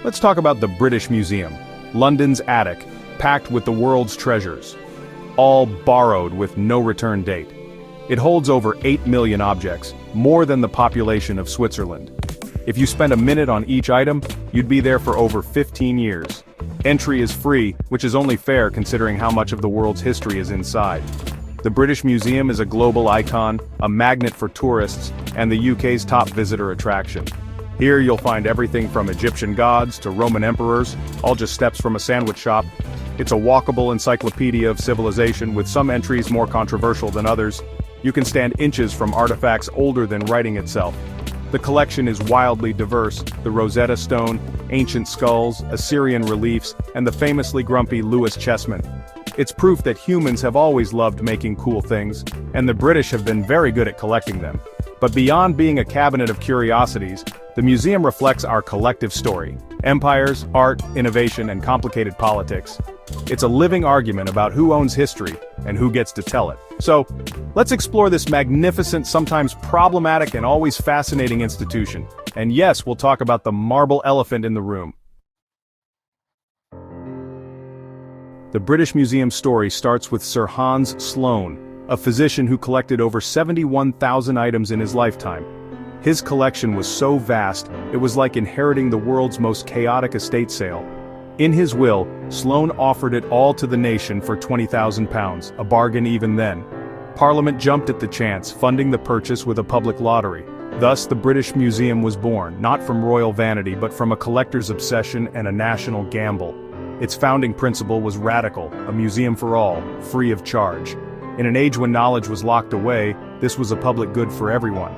Let's talk about the British Museum, London's attic, packed with the world's treasures. All borrowed with no return date. It holds over 8 million objects, more than the population of Switzerland. If you spend a minute on each item, you'd be there for over 15 years. Entry is free, which is only fair considering how much of the world's history is inside. The British Museum is a global icon, a magnet for tourists, and the UK's top visitor attraction. Here you'll find everything from Egyptian gods to Roman emperors, all just steps from a sandwich shop. It's a walkable encyclopedia of civilization with some entries more controversial than others. You can stand inches from artifacts older than writing itself. The collection is wildly diverse: the Rosetta Stone, ancient skulls, Assyrian reliefs, and the famously grumpy Lewis chessman. It's proof that humans have always loved making cool things, and the British have been very good at collecting them. But beyond being a cabinet of curiosities, the museum reflects our collective story: empires, art, innovation, and complicated politics. It's a living argument about who owns history and who gets to tell it. So, let's explore this magnificent, sometimes problematic, and always fascinating institution. And yes, we'll talk about the marble elephant in the room. The British Museum story starts with Sir Hans Sloane, a physician who collected over 71,000 items in his lifetime. His collection was so vast, it was like inheriting the world's most chaotic estate sale. In his will, Sloane offered it all to the nation for £20,000, a bargain even then. Parliament jumped at the chance, funding the purchase with a public lottery. Thus, the British Museum was born, not from royal vanity but from a collector's obsession and a national gamble. Its founding principle was radical: a museum for all, free of charge. In an age when knowledge was locked away, this was a public good for everyone.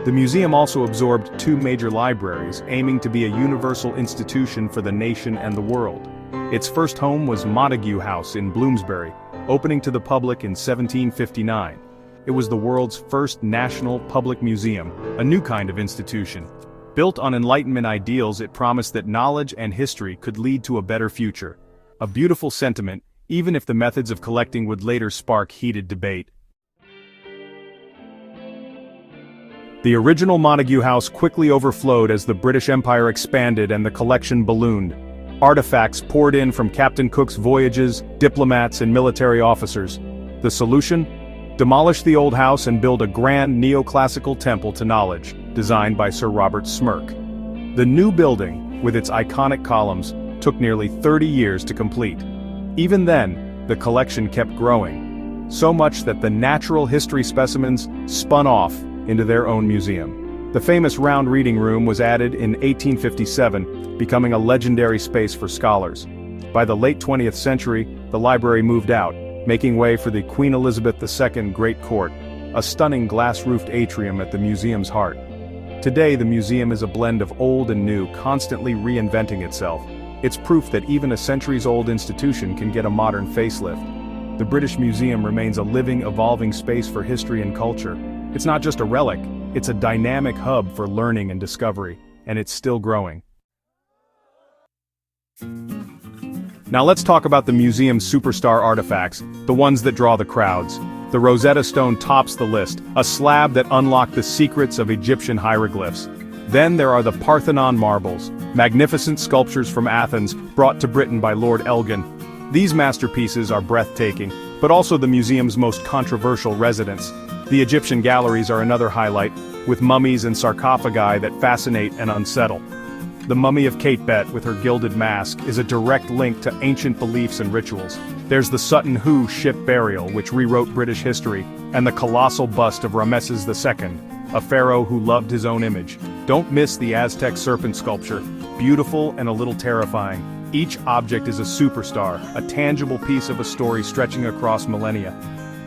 The museum also absorbed 2 major libraries, aiming to be a universal institution for the nation and the world. Its first home was Montague House in Bloomsbury, opening to the public in 1759. It was the world's first national public museum, a new kind of institution. Built on Enlightenment ideals, it promised that knowledge and history could lead to a better future. A beautiful sentiment, even if the methods of collecting would later spark heated debate. The original Montague House quickly overflowed as the British Empire expanded and the collection ballooned. Artifacts poured in from Captain Cook's voyages, diplomats, and military officers. The solution? Demolish the old house and build a grand neoclassical temple to knowledge, designed by Sir Robert Smirke. The new building, with its iconic columns, took nearly 30 years to complete. Even then, the collection kept growing, so much that the natural history specimens spun off into their own museum. The famous round reading room was added in 1857, becoming a legendary space for scholars. By the late 20th century, the library moved out, making way for the Queen Elizabeth II Great Court, a stunning glass-roofed atrium at the museum's heart. Today, the museum is a blend of old and new, constantly reinventing itself. It's proof that even a centuries-old institution can get a modern facelift. The British Museum remains a living, evolving space for history and culture. It's not just a relic, it's a dynamic hub for learning and discovery, and it's still growing. Now let's talk about the museum's superstar artifacts, the ones that draw the crowds. The Rosetta Stone tops the list, a slab that unlocked the secrets of Egyptian hieroglyphs. Then there are the Parthenon marbles, magnificent sculptures from Athens brought to Britain by Lord Elgin. These masterpieces are breathtaking, but also the museum's most controversial residents. The Egyptian galleries are another highlight, with mummies and sarcophagi that fascinate and unsettle. The mummy of Kate Bet, with her gilded mask, is a direct link to ancient beliefs and rituals. There's the Sutton Hoo ship burial, which rewrote British history, and the colossal bust of Ramesses II, a pharaoh who loved his own image. Don't miss the Aztec serpent sculpture, beautiful and a little terrifying. Each object is a superstar, a tangible piece of a story stretching across millennia.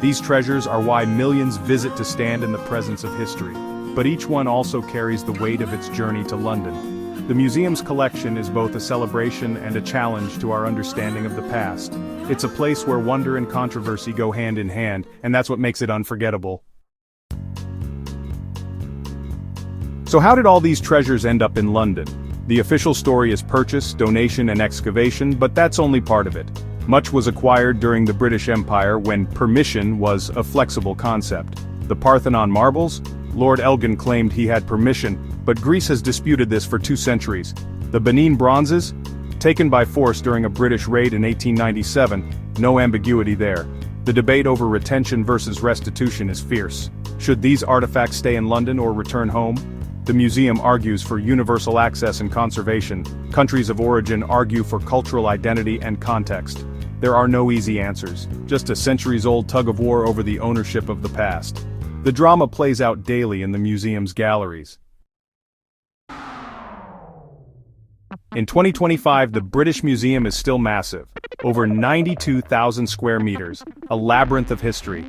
These treasures are why millions visit to stand in the presence of history, but each one also carries the weight of its journey to London. The museum's collection is both a celebration and a challenge to our understanding of the past. It's a place where wonder and controversy go hand in hand, and that's what makes it unforgettable. So how did all these treasures end up in London? The official story is purchase, donation, and excavation, but that's only part of it. Much was acquired during the British Empire when permission was a flexible concept. The Parthenon marbles? Lord Elgin claimed he had permission, but Greece has disputed this for 2 centuries. The Benin bronzes? Taken by force during a British raid in 1897, no ambiguity there. The debate over retention versus restitution is fierce. Should these artifacts stay in London or return home? The museum argues for universal access and conservation. Countries of origin argue for cultural identity and context. There are no easy answers, just a centuries-old tug-of-war over the ownership of the past. The drama plays out daily in the museum's galleries. In 2025, the British Museum is still massive, over 92,000 square meters, a labyrinth of history.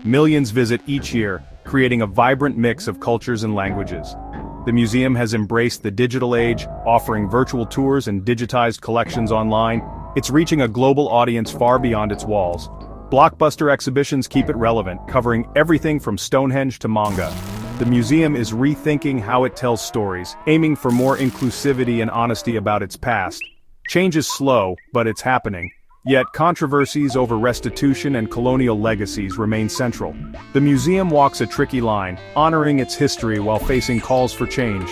Millions visit each year, creating a vibrant mix of cultures and languages. The museum has embraced the digital age, offering virtual tours and digitized collections online. It's reaching a global audience far beyond its walls. Blockbuster exhibitions keep it relevant, covering everything from Stonehenge to manga. The museum is rethinking how it tells stories, aiming for more inclusivity and honesty about its past. Change is slow, but it's happening. Yet controversies over restitution and colonial legacies remain central. The museum walks a tricky line, honoring its history while facing calls for change.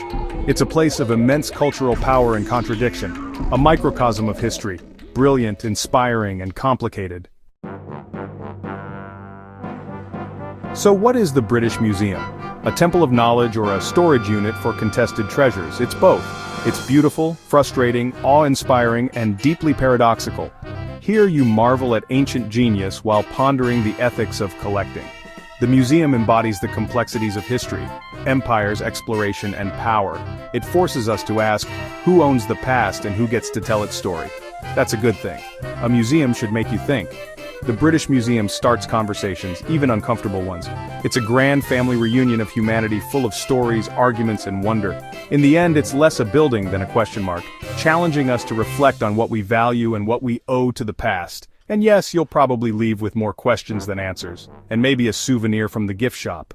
It's a place of immense cultural power and contradiction, a microcosm of history, brilliant, inspiring, and complicated. So what is the British Museum? A temple of knowledge or a storage unit for contested treasures? It's both. It's beautiful, frustrating, awe-inspiring, and deeply paradoxical. Here you marvel at ancient genius while pondering the ethics of collecting. The museum embodies the complexities of history, empires, exploration, and power. It forces us to ask, who owns the past and who gets to tell its story? That's a good thing. A museum should make you think. The British Museum starts conversations, even uncomfortable ones. It's a grand family reunion of humanity full of stories, arguments, and wonder. In the end, it's less a building than a question mark, challenging us to reflect on what we value and what we owe to the past. And yes, you'll probably leave with more questions than answers, and maybe a souvenir from the gift shop.